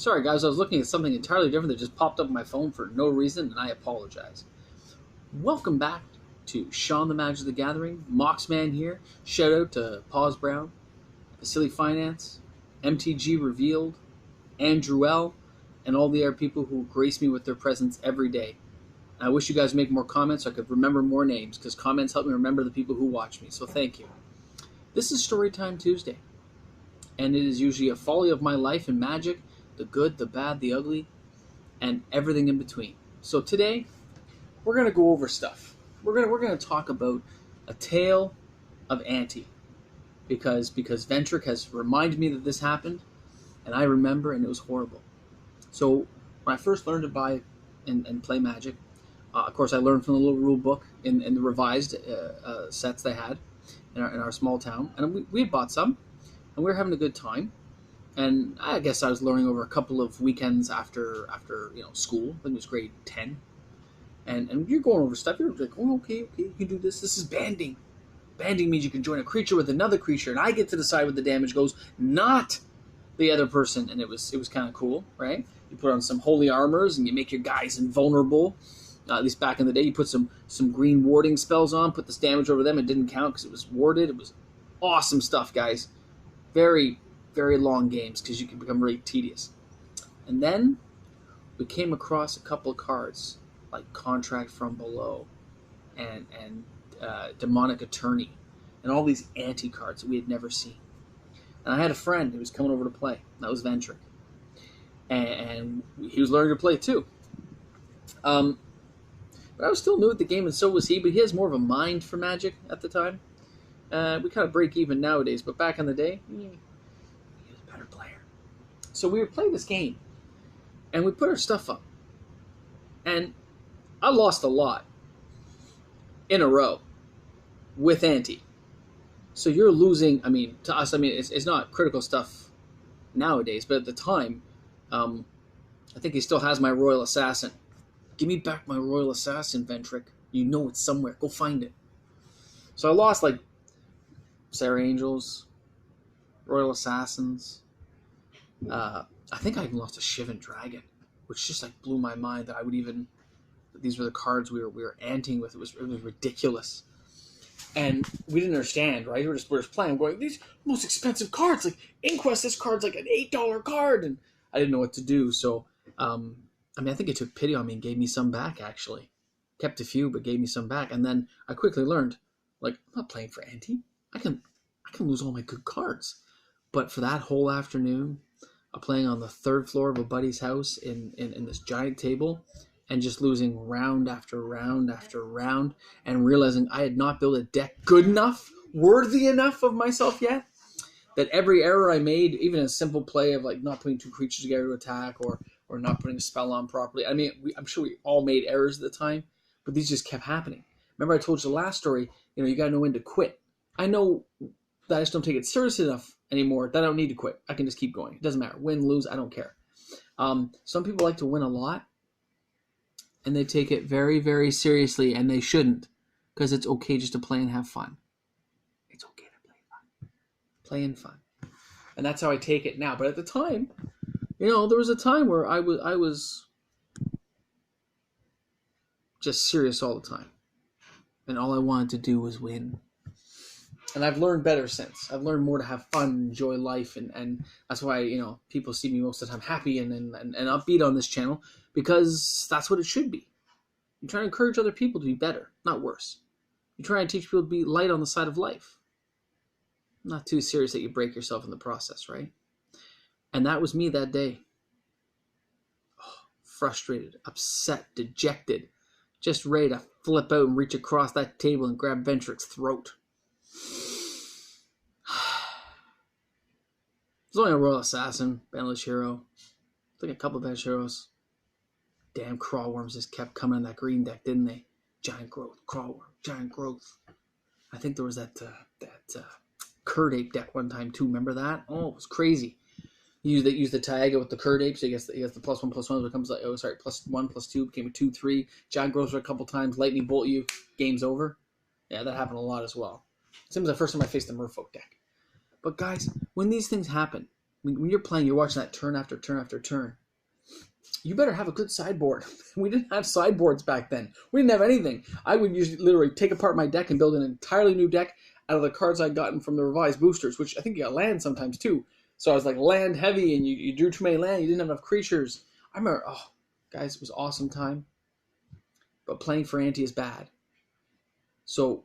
Sorry guys, I was looking at something entirely different that just popped up on my phone for no reason, and I apologize. Welcome back to Sean the Magic of the Gathering. Moxman here. Shout out to Pause Brown, Vasily Finance, MTG Revealed, Andrew L., and all the other people who grace me with their presence every day. And I wish you guys make more comments so I could remember more names, because comments help me remember the people who watch me, so thank you. This is Storytime Tuesday, and it is usually a folly of my life in Magic, the good, the bad, the ugly, and everything in between. So today, we're going to go over stuff. We're going to talk about a tale of Ante, because Ventric has reminded me that this happened, and I remember, and it was horrible. So when I first learned to buy and play Magic, of course I learned from the little rule book in the revised sets they had in our small town, and we had bought some, and we were having a good time. And I guess I was learning over a couple of weekends after school. I think it was grade 10. And you're going over stuff. You're like, oh, okay, you can do this. This is banding. Banding means you can join a creature with another creature, and I get to decide what the damage goes, not the other person. And it was kind of cool, right? You put on some holy armors, and you make your guys invulnerable. At least back in the day, you put some green warding spells on, put this damage over them. It didn't count because it was warded. It was awesome stuff, guys. Very long games because you can become really tedious. And then we came across a couple of cards like Contract from Below and Demonic Attorney and all these anti-cards that we had never seen. And I had a friend who was coming over to play. That was Ventric. And he was learning to play too. But I was still new at the game, and so was he, but he has more of a mind for Magic at the time. We kind of break even nowadays, but back in the day, player. So we would play this game, and we put our stuff up, and I lost a lot in a row with Ante. So you're losing. I mean, to us, it's not critical stuff nowadays, but at the time, I think he still has my Royal Assassin. Give me back my Royal Assassin, Ventric. You know it's somewhere. Go find it. So I lost like Sarah Angels, Royal Assassins. I think I even lost a Shivan Dragon, which just like blew my mind that I would even. These were the cards we were anting with. It was ridiculous, and we didn't understand, right? We're just playing, going, these most expensive cards, like Inquest. This card's like an $8 card, and I didn't know what to do. So, I think it took pity on me and gave me some back. Actually, kept a few, but gave me some back, and then I quickly learned, like, I'm not playing for Ante. I can lose all my good cards, but for that whole afternoon. Playing on the third floor of a buddy's house in this giant table and just losing round after round after round and realizing I had not built a deck good enough, worthy enough of myself yet, that every error I made, even a simple play of like not putting two creatures together to attack or not putting a spell on properly. I mean, I'm sure we all made errors at the time, but these just kept happening. Remember I told you the last story, you got to know when to quit. I know that I just don't take it seriously enough anymore that I don't need to quit. I can just keep going. It doesn't matter. Win, lose, I don't care. Some people like to win a lot, and they take it very, very seriously, and they shouldn't, because it's okay just to play and have fun. It's okay to play fun. Play and fun. And that's how I take it now. But at the time, there was a time where I was just serious all the time. And all I wanted to do was win. And I've learned better since. I've learned more to have fun, enjoy life, and that's why, people see me most of the time happy and upbeat on this channel, because that's what it should be. You try to encourage other people to be better, not worse. You try and teach people to be light on the side of life. Not too serious that you break yourself in the process, right? And that was me that day. Frustrated, upset, dejected, just ready to flip out and reach across that table and grab Ventric's throat. There's only a Royal Assassin, Bandless Hero. I think a couple of Bandless Heroes. Damn Crawworms just kept coming in that green deck, didn't they? Giant Growth, Crawworm, Giant Growth. I think there was that Curd Ape deck one time too. Remember that? Oh, it was crazy. You use the Taiga with the Curd Ape, so he gets the +1/+1, becomes like +1/+2, became a 2/3. Giant Growth for a couple times, lightning bolt you, game's over. Yeah, that happened a lot as well. Same as the first time I faced the Merfolk deck. But guys, when these things happen, When you're playing, you're watching that turn after turn after turn. You better have a good sideboard. We didn't have sideboards back then. We didn't have anything. I would usually literally take apart my deck and build an entirely new deck out of the cards I'd gotten from the revised boosters, which I think you got land sometimes too. So I was like land heavy, and you drew too many land. You didn't have enough creatures. I remember, guys, it was awesome time. But playing for ante is bad. So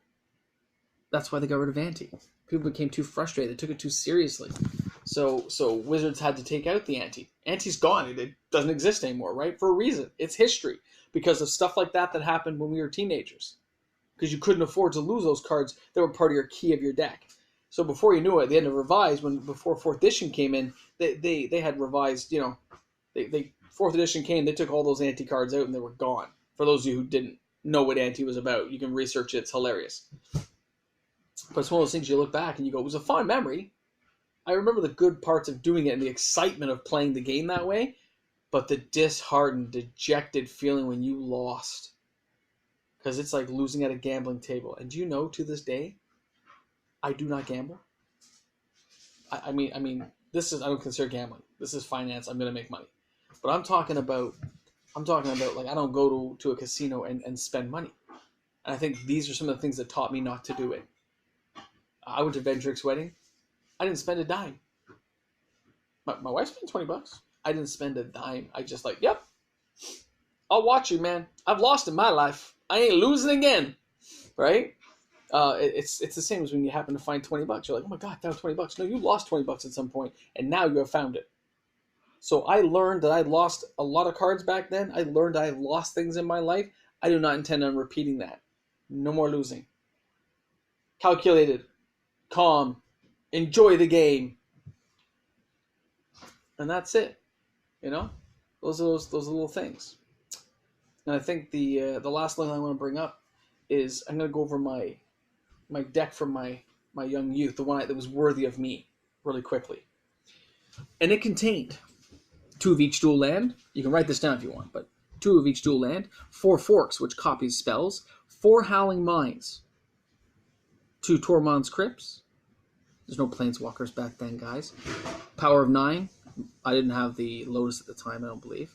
that's why they got rid of ante. People became too frustrated. They took it too seriously. So Wizards had to take out the ante. Ante's gone. It doesn't exist anymore, right? For a reason. It's history. Because of stuff like that happened when we were teenagers. Because you couldn't afford to lose those cards that were part of your key of your deck. So before you knew it, they had to revise. Before 4th edition came in, they had revised, they 4th edition came, they took all those ante cards out and they were gone. For those of you who didn't know what ante was about, you can research it. It's hilarious. But it's one of those things you look back and you go, it was a fun memory. I remember the good parts of doing it and the excitement of playing the game that way, but the disheartened, dejected feeling when you lost. Because it's like losing at a gambling table. And do you know, to this day, I do not gamble. I mean, this is, I don't consider gambling. This is finance. I'm going to make money. But I'm talking about like, I don't go to a casino and spend money. And I think these are some of the things that taught me not to do it. I went to Vendrick's wedding. I didn't spend a dime. My wife spent $20. I didn't spend a dime. I just like, yep, I'll watch you, man. I've lost in my life. I ain't losing again, right? It's the same as when you happen to find $20. You're like, oh my God, I found $20. No, you lost $20 at some point, and now you have found it. So I learned that I lost a lot of cards back then. I learned I lost things in my life. I do not intend on repeating that. No more losing. Calculated, calm, enjoy the game, and that's it. Those are those little things. And I think the last thing I want to bring up is I'm going to go over my deck from my young youth, the one that was worthy of me, really quickly. And it contained 2 of each dual land. You can write this down if you want, but 2 of each dual land, 4 Forks, which copies spells, 4 Howling Mines, 2 Tormod's Crypts. There's no Planeswalkers back then, guys. Power of 9. I didn't have the Lotus at the time, I don't believe.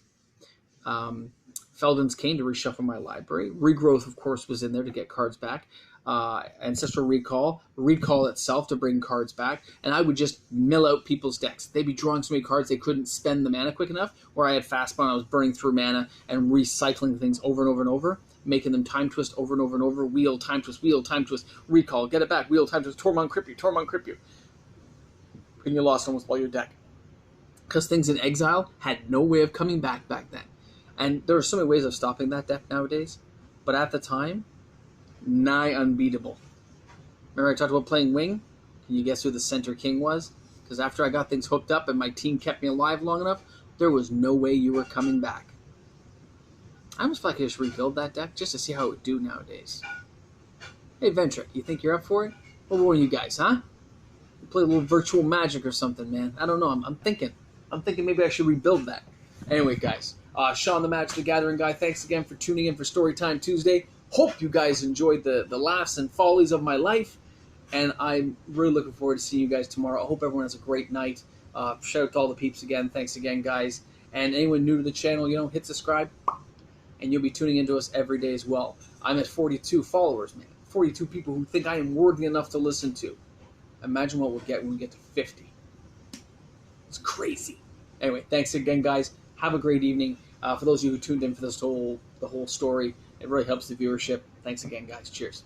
Felden's Cane to reshuffle my library. Regrowth, of course, was in there to get cards back. Ancestral Recall itself to bring cards back, and I would just mill out people's decks. They'd be drawing so many cards they couldn't spend the mana quick enough, where I had fast spawn, I was burning through mana and recycling things over and over and over, making them time twist over and over and over, wheel, time twist, recall, get it back, wheel, time twist, Tormod Crypt you. And you lost almost all your deck. Because things in exile had no way of coming back then. And there are so many ways of stopping that deck nowadays, but at the time, nigh unbeatable. Remember I talked about playing wing? Can you guess who the center king was? Because after I got things hooked up and my team kept me alive long enough, there was no way you were coming back. I almost feel like I just rebuild that deck just to see how it would do nowadays. Hey Ventrick, you think you're up for it? What were you guys, huh? Play a little virtual magic or something, man. I don't know. I'm thinking maybe I should rebuild that. Anyway, guys. Sean the Magic the Gathering guy, thanks again for tuning in for Storytime Tuesday. Hope you guys enjoyed the laughs and follies of my life. And I'm really looking forward to seeing you guys tomorrow. I hope everyone has a great night. Shout out to all the peeps again. Thanks again, guys. And anyone new to the channel, hit subscribe. And you'll be tuning into us every day as well. I'm at 42 followers, man. 42 people who think I am worthy enough to listen to. Imagine what we'll get when we get to 50. It's crazy. Anyway, thanks again, guys. Have a great evening. For those of you who tuned in for the whole story, it really helps the viewership. Thanks again, guys. Cheers.